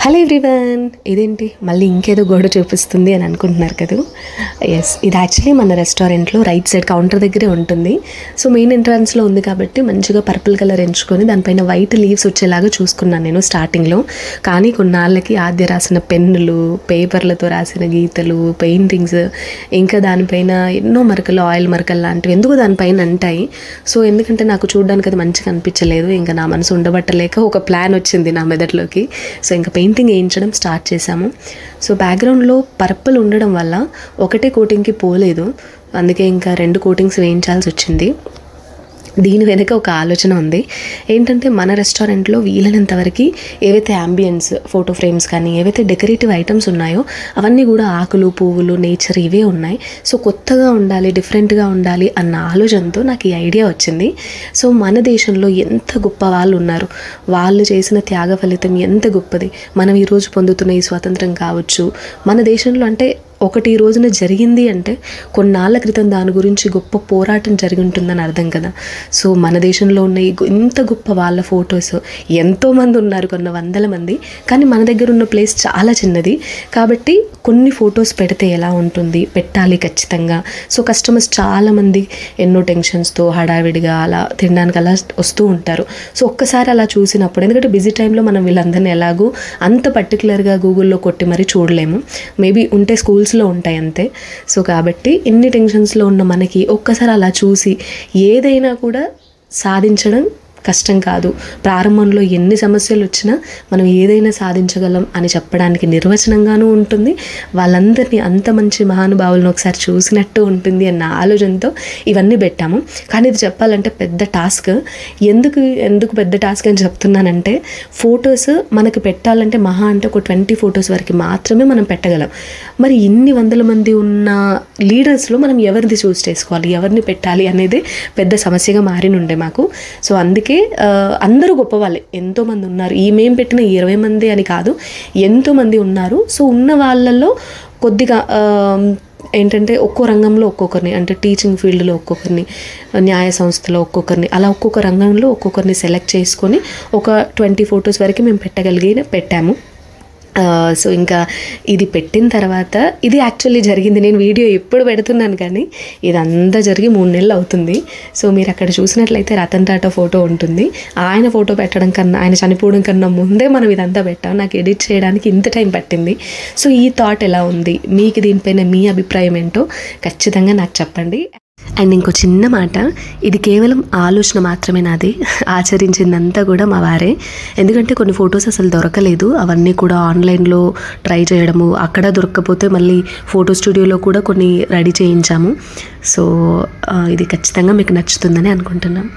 Hello everyone, ఇదేంటి మళ్ళీ ఇంకేదో గోడ చూపిస్తుంది అని అనుకుంటున్నారు కదా. ఎస్, ఇది యాక్చువల్లీ మన రెస్టారెంట్లో రైట్ సైడ్ కౌంటర్ దగ్గరే ఉంటుంది. సో మెయిన్ ఎంట్రన్స్లో ఉంది కాబట్టి మంచిగా పర్పుల్ కలర్ ఎంచుకొని దానిపైన వైట్ లీవ్స్ వచ్చేలాగా చూసుకున్నాను నేను స్టార్టింగ్లో. కానీ కొన్నాళ్ళకి ఆద్య రాసిన పెన్నులు, పేపర్లతో రాసిన గీతలు, పెయింటింగ్స్, ఇంకా దానిపైన ఎన్నో మరకలు, ఆయిల్ మరకలు లాంటివి ఎందుకు దానిపైన అంటాయి. సో ఎందుకంటే నాకు చూడడానికి అది మంచిగా అనిపించలేదు. ఇంకా నా మనసు ఉండబట్టలేక ఒక ప్లాన్ వచ్చింది నా మెదడులోకి. సో ఇంకా పెయింటింగ్ వేయించడం స్టార్ట్ చేశాము. సో బ్యాక్గ్రౌండ్లో పర్పుల్ ఉండడం వల్ల ఒకటే కోటింగ్కి పోలేదు, అందుకే ఇంకా 2 కోటింగ్స్ వేయించాల్సి వచ్చింది. దీని వెనుక ఒక ఆలోచన ఉంది. ఏంటంటే మన రెస్టారెంట్లో వీలైనంత వరకు ఏవైతే యాంబియన్స్, ఫోటో ఫ్రేమ్స్ కానీ ఏవైతే డెకరేటివ్ ఐటమ్స్ ఉన్నాయో అవన్నీ కూడా ఆకులు, పువ్వులు, నేచర్ ఇవే ఉన్నాయి. సో కొత్తగా ఉండాలి, డిఫరెంట్గా ఉండాలి అన్న ఆలోచనతో నాకు ఈ ఐడియా వచ్చింది. సో మన దేశంలో ఎంత గొప్ప వాళ్ళు ఉన్నారు, వాళ్ళు చేసిన త్యాగ ఫలితం ఎంత గొప్పది. మనం ఈరోజు పొందుతున్న ఈ స్వాతంత్రం కావచ్చు, మన దేశంలో అంటే ఒకటి ఈ రోజున జరిగింది అంటే కొన్నాళ్ళ క్రితం దాని గురించి గొప్ప పోరాటం జరిగి ఉంటుందని అర్థం కదా. సో మన దేశంలో ఉన్న ఇంత గొప్ప వాళ్ళ ఫొటోస్ ఎంతోమంది ఉన్నారు, కొన్ని వందల మంది. కానీ మన దగ్గర ఉన్న ప్లేస్ చాలా చిన్నది కాబట్టి కొన్ని ఫొటోస్ పెడితే ఎలా ఉంటుంది, పెట్టాలి ఖచ్చితంగా. సో కస్టమర్స్ చాలామంది ఎన్నో టెన్షన్స్తో హడావిడిగా అలా తినడానికి అలా వస్తూ ఉంటారు. సో ఒక్కసారి అలా చూసినప్పుడు, ఎందుకంటే బిజీ టైంలో మనం వీళ్ళందరినీ ఎలాగో అంత పర్టికులర్గా గూగుల్లో కొట్టి మరీ చూడలేము, మేబీ ఉంటే స్కూల్స్లో ఉంటాయి అంతే. సో కాబట్టి ఇన్ని టెన్షన్స్లో ఉన్న మనకి ఒక్కసారి అలా చూసి ఏదైనా కూడా సాధించడం కష్టం కాదు. ప్రారంభంలో ఎన్ని సమస్యలు వచ్చినా మనం ఏదైనా సాధించగలం అని చెప్పడానికి నిర్వచనంగానూ ఉంటుంది. వాళ్ళందరినీ అంత మంచి మహానుభావులను ఒకసారి చూసినట్టు ఉంటుంది అన్న ఆలోచనతో ఇవన్నీ పెట్టాము. కానీ ఇది చెప్పాలంటే పెద్ద టాస్క్. ఎందుకు పెద్ద టాస్క్ అని చెప్తున్నానంటే, ఫొటోస్ మనకి పెట్టాలంటే మహా అంటే ఒక 20 ఫొటోస్ వరకు మాత్రమే మనం పెట్టగలం. మరి ఇన్ని వందల మంది ఉన్న లీడర్స్లో మనం ఎవరిది చూస్ చేసుకోవాలి, ఎవరిని పెట్టాలి అనేది పెద్ద సమస్యగా మారినుండే మాకు. సో అందుకే అందరూ గొప్పవాళ్ళే, ఎంతోమంది ఉన్నారు. ఈ మేము పెట్టిన 20 మంది అని కాదు, ఎంతోమంది ఉన్నారు. సో ఉన్న వాళ్ళల్లో కొద్దిగా ఏంటంటే ఒక్కో రంగంలో ఒక్కొక్కరిని, అంటే టీచింగ్ ఫీల్డ్లో ఒక్కొక్కరిని, న్యాయ సంస్థలో ఒక్కొక్కరిని, అలా ఒక్కొక్క రంగంలో ఒక్కొక్కరిని సెలెక్ట్ చేసుకొని ఒక 20 ఫొటోస్ వరకు మేము పెట్టాము. సో ఇంకా ఇది పెట్టిన తర్వాత, ఇది యాక్చువల్లీ జరిగింది, నేను వీడియో ఎప్పుడు పెడుతున్నాను కానీ ఇదంతా జరిగి 3 నెలలు అవుతుంది. సో మీరు అక్కడ చూసినట్లయితే రతన్ టాటా ఫోటో ఉంటుంది. ఆయన ఫోటో పెట్టడం కన్నా, ఆయన చనిపోవడం కన్నా ముందే మనం ఇదంతా పెట్టాం. నాకు ఎడిట్ చేయడానికి ఇంత టైం పట్టింది. సో ఈ థాట్ ఎలా ఉంది, మీకు దీనిపైన మీ అభిప్రాయం ఏంటో ఖచ్చితంగా నాకు చెప్పండి. అండ్ ఇంకో చిన్న మాట, ఇది కేవలం ఆలోచన మాత్రమే నాది, ఆచరించిందంతా కూడా మా వారే. ఎందుకంటే కొన్ని ఫొటోస్ అసలు దొరకలేదు, అవన్నీ కూడా ఆన్లైన్లో ట్రై చేయడము, అక్కడ దొరకకపోతే మళ్ళీ ఫోటో స్టూడియోలో కూడా కొన్ని రెడీ చేయించాము. సో ఇది ఖచ్చితంగా మీకు నచ్చుతుందని అనుకుంటున్నాం.